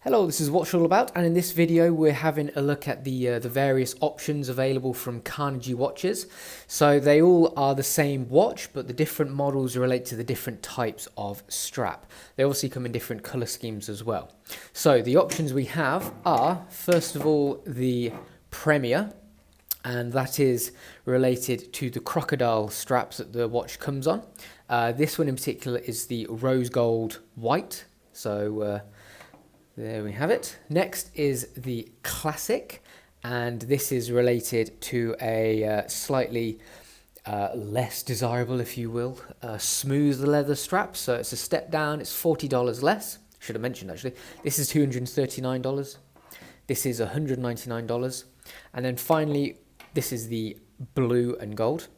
Hello, this is Watch All About, and in this video we're having a look at the various options available from Carrnegie Watches. So they all are the same watch, but the different models relate to the different types of strap. They obviously come in different colour schemes as well. So the options we have are, first of all, the Premier, and that is related to the crocodile straps that the watch comes on. This one in particular is the rose gold white. So there we have it. Next is the Classic, and this is related to a slightly less desirable, if you will, smooth leather strap. So it's a step down, it's $40 less. Should have mentioned actually. This is $239. This is $199. And then finally, this is the blue and gold.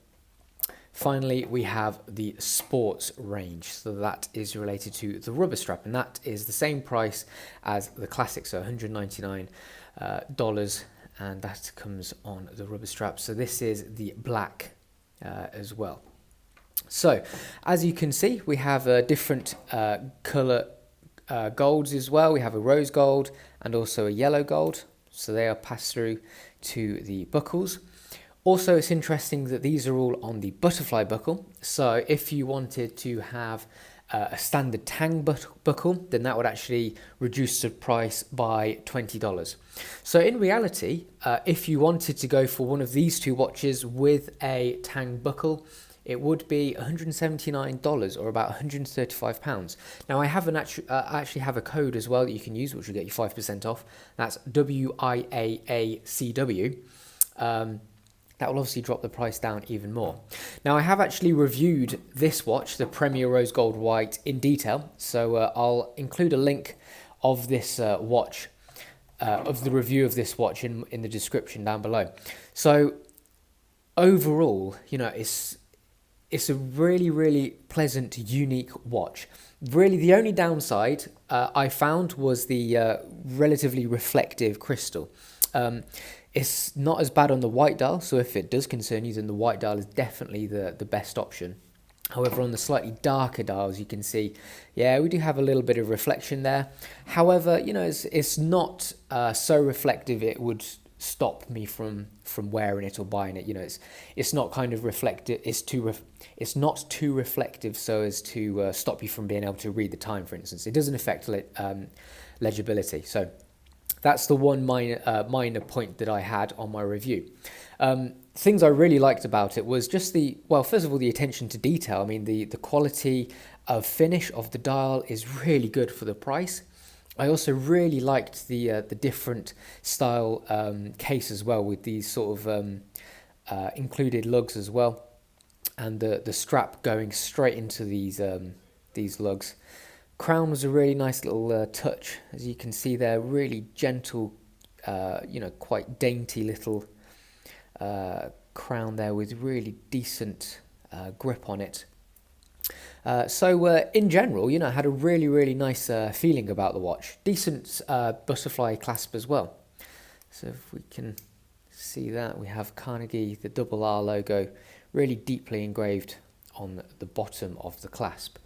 Finally, we have the sports range, so that is related to the rubber strap, and that is the same price as the Classic, so $199, and that comes on the rubber strap. So this is the black as well. So as you can see, we have different colour golds as well. We have a rose gold and also a yellow gold, so they are passed through to the buckles. Also, it's interesting that these are all on the butterfly buckle. So if you wanted to have a standard tang buckle, then that would actually reduce the price by $20. So in reality, if you wanted to go for one of these two watches with a tang buckle, it would be $179 or about £135. Now I have actually have a code as well that you can use, which will get you 5% off. That's WIAACW. That will obviously drop the price down even more. Now I have actually reviewed this watch, the Premier Rose Gold White, in detail. So I'll include a link of this watch, of the review of this watch in the description down below. So overall, you know, it's a really pleasant, unique watch. Really, the only downside I found was the relatively reflective crystal. It's not as bad on the white dial, so if it does concern you, then the white dial is definitely the best option. However, on the slightly darker dials, you can see, yeah, we do have a little bit of reflection there. However, you know, it's not so reflective it would stop me from wearing it or buying it. You know, it's not kind of reflective. It's not too reflective so as to stop you from being able to read the time, for instance. It doesn't affect legibility. So that's the one minor point that I had on my review. Things I really liked about it was just first of all, the attention to detail. I mean, the quality of finish of the dial is really good for the price. I also really liked the different style case as well, with these sort of included lugs as well, and the strap going straight into these lugs. Crown was a really nice little touch, as you can see there, really gentle, you know, quite dainty little crown there with really decent grip on it. So in general, you know, I had a really nice feeling about the watch. Decent butterfly clasp as well. So if we can see that, we have Carnegie, the double R logo, really deeply engraved on the bottom of the clasp.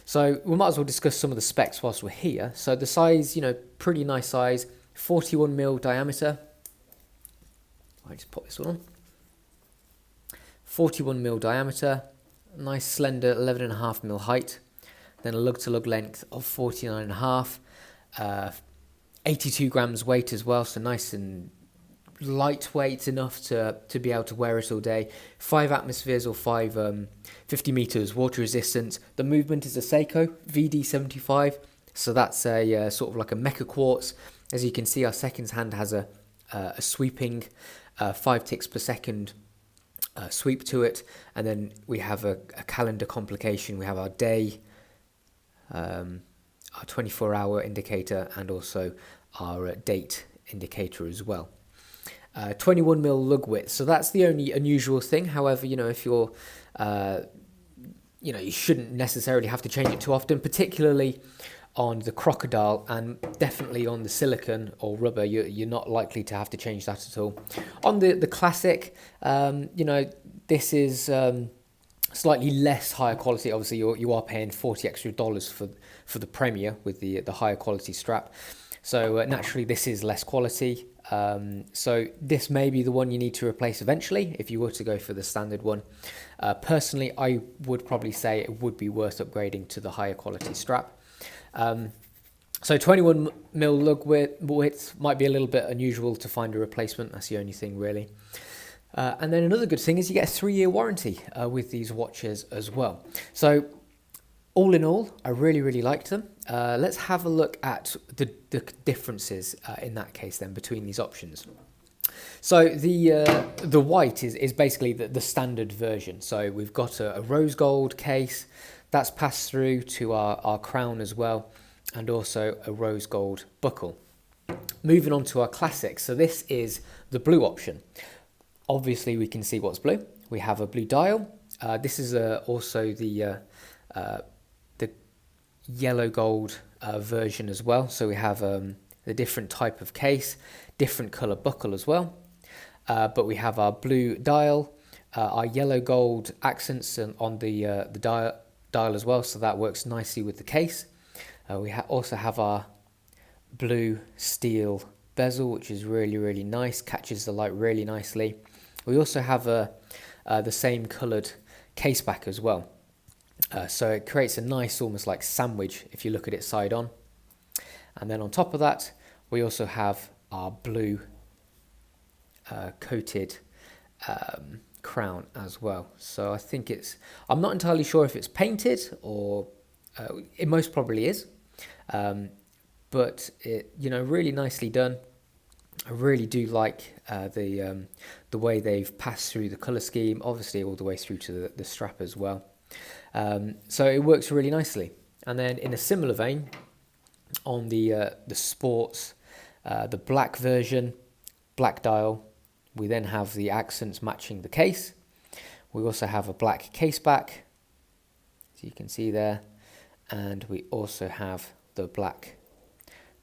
So we might as well discuss some of the specs whilst we're here. So the size, you know, pretty nice size, 41mm diameter. I just pop this one on. 41mm diameter, nice slender 11.5mm height, then a lug-to-lug length of 49.5, 82 grams weight as well, so nice and lightweight enough to be able to wear it all day. 5 atmospheres or 50 meters water resistant. The movement is a Seiko VD75, so that's a sort of like a mecha quartz. As you can see, our seconds hand has a sweeping 5 ticks per second sweep to it, and then we have a calendar complication. We have our day, our 24-hour indicator, and also our date indicator as well. 21mm lug width, so that's the only unusual thing. However, you know, if you're, you know, you shouldn't necessarily have to change it too often, particularly on the crocodile, and definitely on the silicone or rubber. You're not likely to have to change that at all. On the Classic, you know, this is slightly less higher quality. Obviously, you are paying $40 extra for the Premier with the higher quality strap. So naturally this is less quality. So this may be the one you need to replace eventually if you were to go for the standard one. Personally, I would probably say it would be worth upgrading to the higher quality strap. So 21mm lug width might be a little bit unusual to find a replacement. That's the only thing really. And then another good thing is you get a 3-year warranty with these watches as well. So all in all, I really liked them. Let's have a look at the differences in that case then between these options. So the white is basically the standard version. So we've got a rose gold case that's passed through to our crown as well, and also a rose gold buckle. Moving on to our classic. So this is the blue option. Obviously we can see what's blue. We have a blue dial. This is also the yellow gold version as well. So we have the different type of case, different color buckle as well. But we have our blue dial, our yellow gold accents on the dial as well. So that works nicely with the case. We also have our blue steel bezel, which is really nice, catches the light really nicely. We also have the same coloured case back as well. So it creates a nice, almost like sandwich if you look at it side on. And then on top of that, we also have our blue coated crown as well. So I think I'm not entirely sure if it's painted or it most probably is. But it, really nicely done. I really do like the way they've passed through the colour scheme, obviously all the way through to the strap as well. So it works really nicely. And then in a similar vein, on the sports, the black version, black dial, we then have the accents matching the case. We also have a black case back, as you can see there, and we also have the black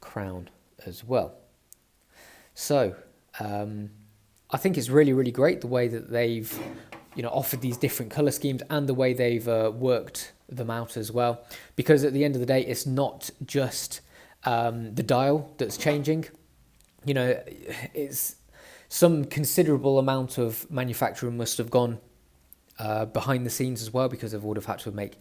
crown as well. So I think it's really great the way that they've offered these different color schemes and the way they've worked them out as well, because at the end of the day it's not just the dial that's changing. It's some considerable amount of manufacturing must have gone behind the scenes as well, because they would have had to make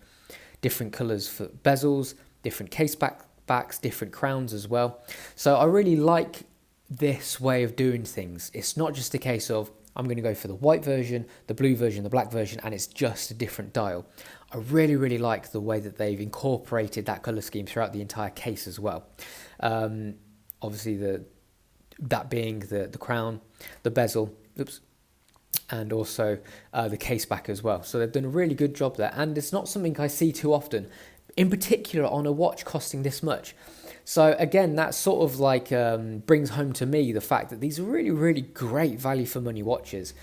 different colors for bezels, different case backs, different crowns as well. So I really like this way of doing things. It's not just a case of I'm going to go for the white version, the blue version, the black version, and it's just a different dial. I really like the way that they've incorporated that color scheme throughout the entire case as well. Obviously that being the crown, the bezel, and also the case back as well. So they've done a really good job there, and it's not something I see too often, in particular on a watch costing this much. So again, that sort of like brings home to me the fact that these are really great value for money watches.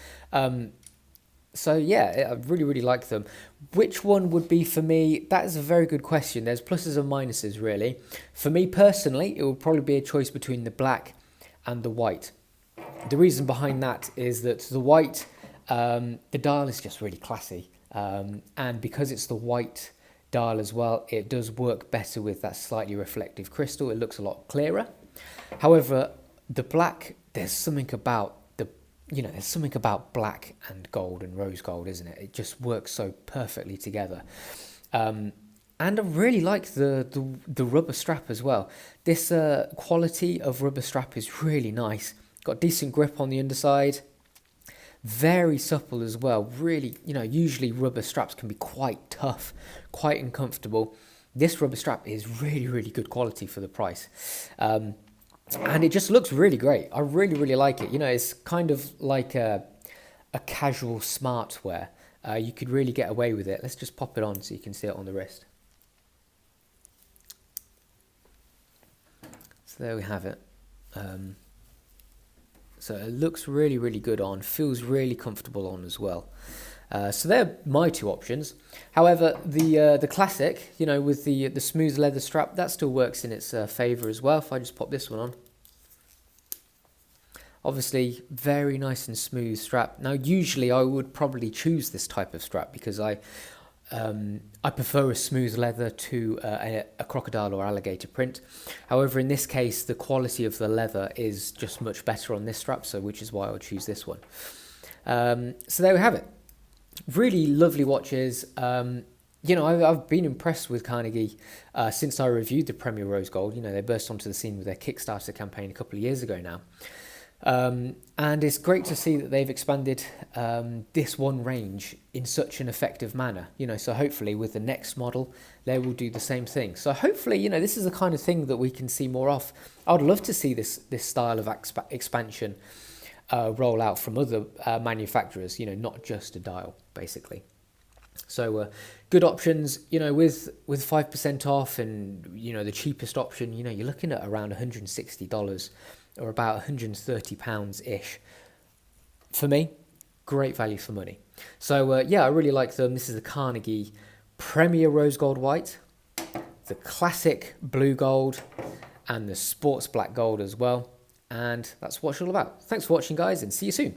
So yeah, I really like them. Which one would be for me? That is a very good question. There's pluses and minuses really. For me personally, it would probably be a choice between the black and the white. The reason behind that is that the white, the dial is just really classy. And because it's the white dial as well, it does work better with that slightly reflective crystal. It looks a lot clearer. However, the black, there's something about there's something about black and gold and rose gold, isn't it? It just works so perfectly together. And I really like the rubber strap as well. This quality of rubber strap is really nice. Got decent grip on the underside. Very supple as well. Really, usually rubber straps can be quite tough, quite uncomfortable. This rubber strap is really good quality for the price. And it just looks really great. I really like it. It's kind of like a casual smart wear. You could really get away with it. Let's just pop it on so you can see it on the wrist. So there we have it. So it looks really good on, feels really comfortable on as well. So they're my two options. However, the classic, with the smooth leather strap, that still works in its favour as well. If I just pop this one on. Obviously, very nice and smooth strap. Now, usually I would probably choose this type of strap because I prefer a smooth leather to a crocodile or alligator print. However, in this case, the quality of the leather is just much better on this strap, so which is why I would choose this one. So there we have it. Really lovely watches. You know, I've been impressed with Carnegie since I reviewed the Premier Rose Gold. You know, they burst onto the scene with their Kickstarter campaign a couple of years ago now. And it's great to see that they've expanded this one range in such an effective manner. You know, so hopefully with the next model, they will do the same thing. So hopefully, you know, this is the kind of thing that we can see more of. I would love to see this style of expansion roll out from other manufacturers, you know, not just a dial, basically. So good options, you know, with 5% off, and, you know, the cheapest option, you know, you're looking at around $160 or about £130-ish. For me, great value for money. So yeah, I really like them. This is the Carnegie Premier Rose Gold White, the classic blue gold, and the sports black gold as well. And that's what it's all about. Thanks for watching, guys, and see you soon.